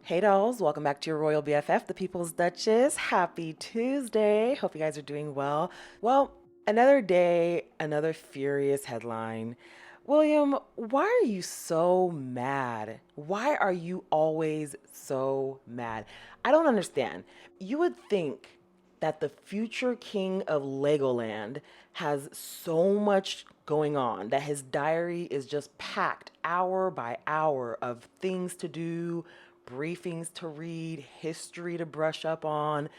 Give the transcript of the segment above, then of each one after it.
Hey dolls, welcome back to your Royal BFF, the People's Duchess. Happy Tuesday. Hope you guys are doing well. Well, another day, another furious headline. William, why are you so mad? Why are you always so mad? I don't understand. You would think that the future king of Legoland has so much going on, that his diary is just packed hour by hour of things to do, briefings to read, history to brush up on,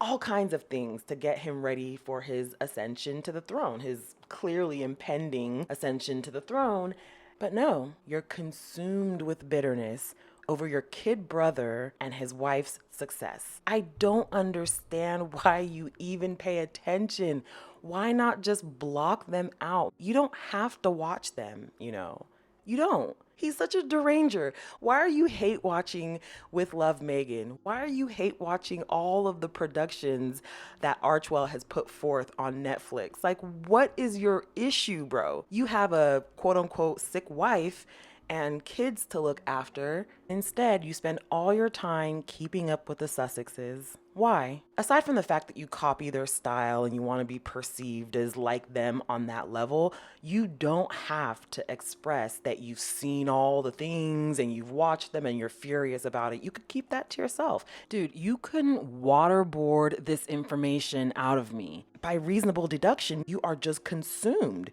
all kinds of things to get him ready for his ascension to the throne, his clearly impending ascension to the throne. But no, you're consumed with bitterness over your kid brother and his wife's success. I don't understand why you even pay attention. Why not just block them out? You don't have to watch them. You don't. He's such a deranger. Why are you hate watching with Love Megan? Why are you hate watching all of the productions that Archwell has put forth on Netflix? Like, what is your issue, bro? You have a quote unquote sick wife and kids to look after. Instead, you spend all your time keeping up with the Sussexes. Why? Aside from the fact that you copy their style and you want to be perceived as like them on that level, you don't have to express that you've seen all the things and you've watched them and you're furious about it. You could keep that to yourself. Dude, you couldn't waterboard this information out of me. By reasonable deduction, you are just consumed.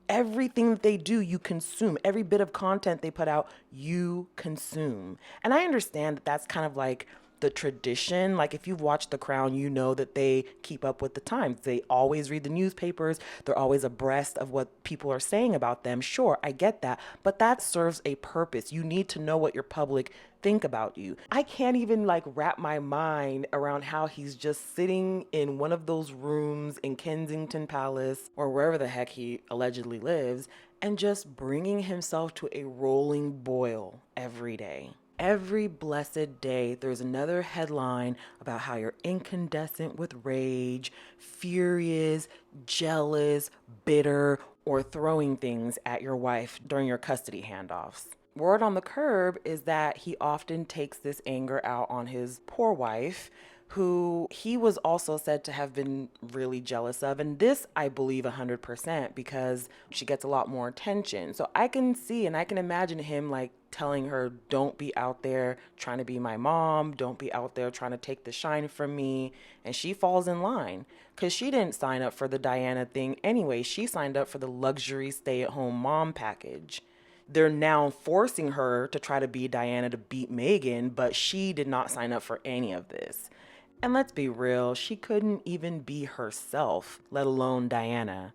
Everything that they do, you consume. Every bit of content they put out, you consume. And I understand that that's kind of like the tradition. Like if you've watched The Crown, you know that they keep up with the times. They always read the newspapers. They're always abreast of what people are saying about them. Sure, I get that. But that serves a purpose. You need to know what your public think about you. I can't even like wrap my mind around how he's just sitting in one of those rooms in Kensington Palace or wherever the heck he allegedly lives and just bringing himself to a rolling boil every day. Every blessed day, there's another headline about how you're incandescent with rage, furious, jealous, bitter, or throwing things at your wife during your custody handoffs. Word on the curb is that he often takes this anger out on his poor wife, who he was also said to have been really jealous of. And this, I believe 100% because she gets a lot more attention. So I can see and I can imagine him like telling her, don't be out there trying to be my mom. Don't be out there trying to take the shine from me. And she falls in line because she didn't sign up for the Diana thing anyway. She signed up for the luxury stay-at-home mom package. They're now forcing her to try to be Diana to beat Megan, but she did not sign up for any of this. And let's be real, she couldn't even be herself, let alone Diana.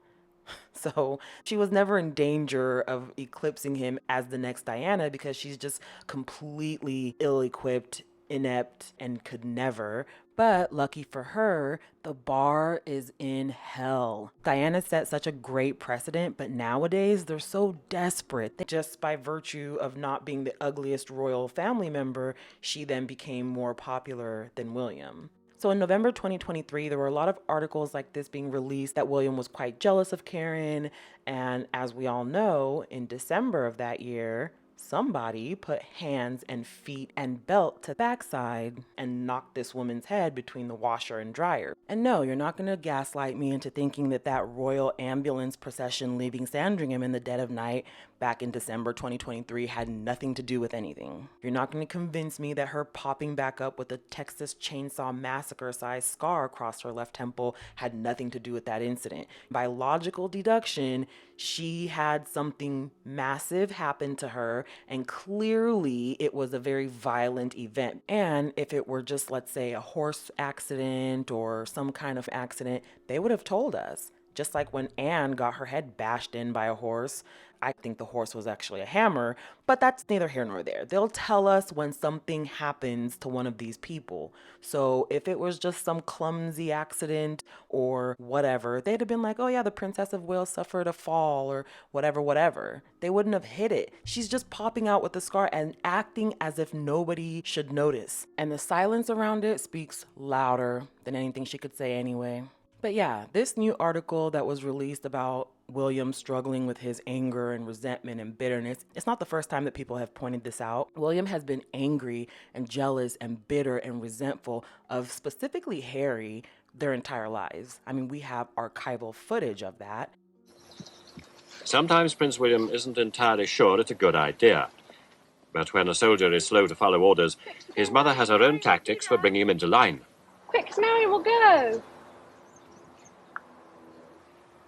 So she was never in danger of eclipsing him as the next Diana because she's just completely ill equipped, inept, and could never. But lucky for her, the bar is in hell. Diana set such a great precedent, but nowadays they're so desperate that just by virtue of not being the ugliest royal family member, she then became more popular than William. So in November 2023, there were a lot of articles like this being released that William was quite jealous of Karen. And as we all know, in December of that year, somebody put hands and feet and belt to the backside and knocked this woman's head between the washer and dryer. And no, you're not going to gaslight me into thinking that that royal ambulance procession leaving Sandringham in the dead of night back in December 2023 had nothing to do with anything. You're not going to convince me that her popping back up with a Texas Chainsaw Massacre sized scar across her left temple had nothing to do with that incident. By logical deduction, she had something massive happen to her, and clearly it was a very violent event. And if it were just, let's say, a horse accident or some kind of accident, they would have told us. Just like when Anne got her head bashed in by a horse. I think the horse was actually a hammer, but that's neither here nor there. They'll tell us when something happens to one of these people. So if it was just some clumsy accident or whatever, they'd have been like, oh yeah, the Princess of Wales suffered a fall or whatever, whatever. They wouldn't have hit it. She's just popping out with the scar and acting as if nobody should notice. And the silence around it speaks louder than anything she could say anyway. But yeah, this new article that was released about William struggling with his anger and resentment and bitterness. It's not the first time that people have pointed this out. William has been angry and jealous and bitter and resentful of specifically Harry their entire lives. I mean, we have archival footage of that. Sometimes Prince William isn't entirely sure it's a good idea. But when a soldier is slow to follow orders, his mother has her own tactics for bringing him into line. Quick, 'cause Mary will go.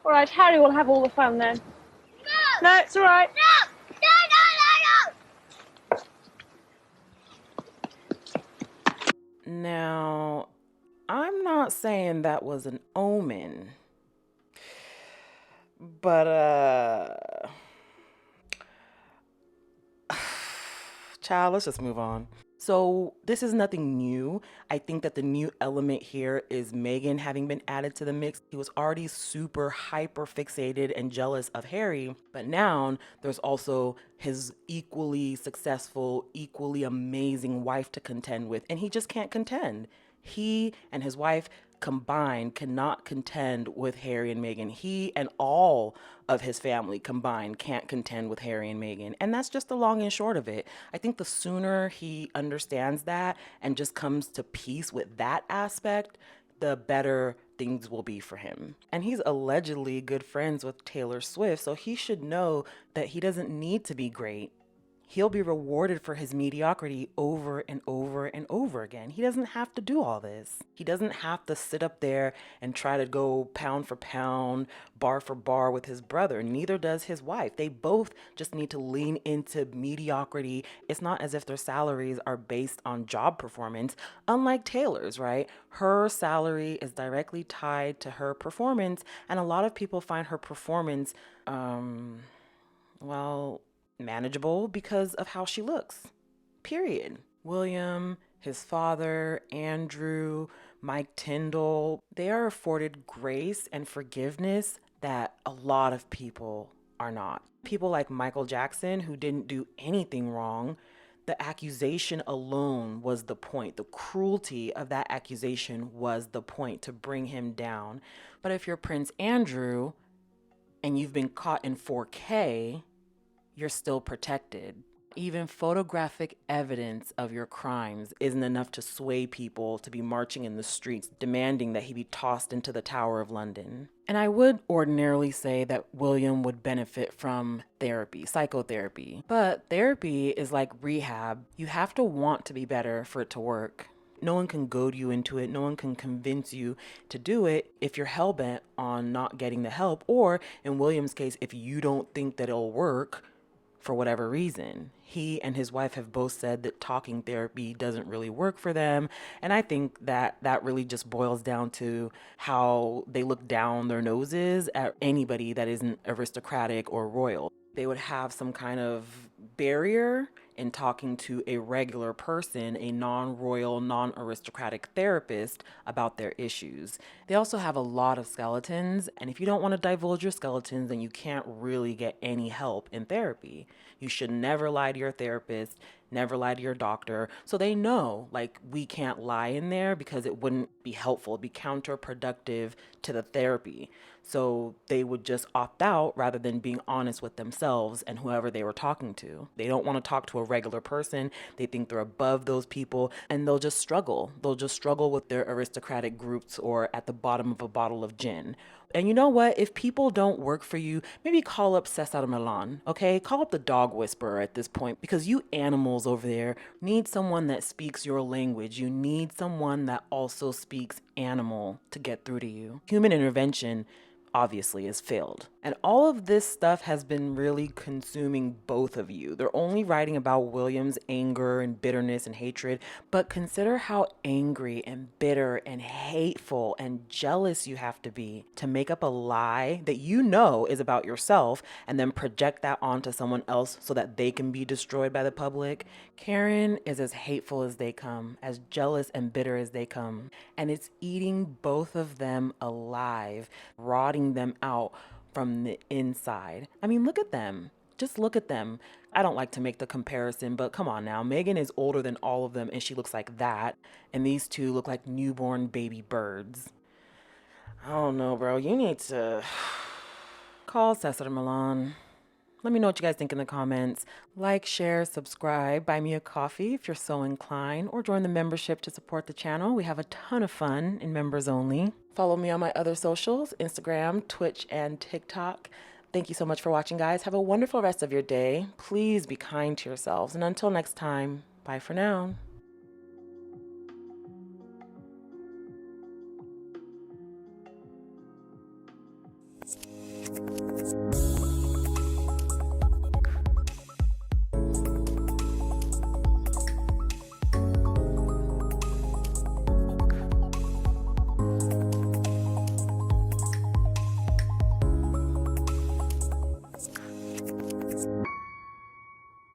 All right, Harry will have all the fun then. No! No, it's all right. No! No, no, no, no! Now, I'm not saying that was an omen, but child, let's just move on. So this is nothing new. I think that the new element here is Meghan having been added to the mix. He was already super hyper fixated and jealous of Harry, but now there's also his equally successful, equally amazing wife to contend with, and he just can't contend. He and his wife combined cannot contend with Harry and Meghan. He and all of his family combined can't contend with Harry and Meghan. And that's just the long and short of it. I think the sooner he understands that and just comes to peace with that aspect, the better things will be for him. And he's allegedly good friends with Taylor Swift, so he should know that he doesn't need to be great. He'll be rewarded for his mediocrity over and over and over again. He doesn't have to do all this. He doesn't have to sit up there and try to go pound for pound, bar for bar with his brother. Neither does his wife. They both just need to lean into mediocrity. It's not as if their salaries are based on job performance, unlike Taylor's, right? Her salary is directly tied to her performance, and a lot of people find her performance, well, manageable because of how she looks. Period. William, his father, Andrew, Mike Tyndall, they are afforded grace and forgiveness that a lot of people are not. People like Michael Jackson, who didn't do anything wrong, the accusation alone was the point. The cruelty of that accusation was the point to bring him down. But if you're Prince Andrew and you've been caught in 4K, you're still protected. Even photographic evidence of your crimes isn't enough to sway people to be marching in the streets demanding that he be tossed into the Tower of London. And I would ordinarily say that William would benefit from therapy, psychotherapy. But therapy is like rehab. You have to want to be better for it to work. No one can goad you into it. No one can convince you to do it if you're hellbent on not getting the help, or in William's case, if you don't think that it'll work for whatever reason. He and his wife have both said that talking therapy doesn't really work for them. And I think that that really just boils down to how they look down their noses at anybody that isn't aristocratic or royal. They would have some kind of barrier in talking to a regular person, a non-royal, non-aristocratic therapist about their issues. They also have a lot of skeletons, and if you don't want to divulge your skeletons, then you can't really get any help in therapy. You should never lie to your therapist, never lie to your doctor, so they know, like, we can't lie in there because it wouldn't be helpful, it'd be counterproductive to the therapy. So they would just opt out rather than being honest with themselves and whoever they were talking to. They don't want to talk to a regular person. They think they're above those people, and they'll just struggle. They'll just struggle with their aristocratic groups or at the bottom of a bottle of gin. And you know what? If people don't work for you, maybe call up Cesar Milan, okay? Call up the dog whisperer at this point, because you animals over there need someone that speaks your language. You need someone that also speaks animal to get through to you. Human intervention obviously has failed. And all of this stuff has been really consuming both of you. They're only writing about William's anger and bitterness and hatred, but consider how angry and bitter and hateful and jealous you have to be to make up a lie that you know is about yourself and then project that onto someone else so that they can be destroyed by the public. Karen is as hateful as they come, as jealous and bitter as they come, and it's eating both of them alive, rotting them out from the inside. I mean, look at them. Just look at them. I don't like to make the comparison, but come on now. Meghan is older than all of them, and she looks like that. And these two look like newborn baby birds. I don't know, bro. You need to Call Cesar Milan. Let me know what you guys think in the comments. Like, share, subscribe, buy me a coffee if you're so inclined, or join the membership to support the channel. We have a ton of fun in members only. Follow me on my other socials, Instagram, Twitch, and TikTok. Thank you so much for watching, guys. Have a wonderful rest of your day. Please be kind to yourselves. And until next time, bye for now.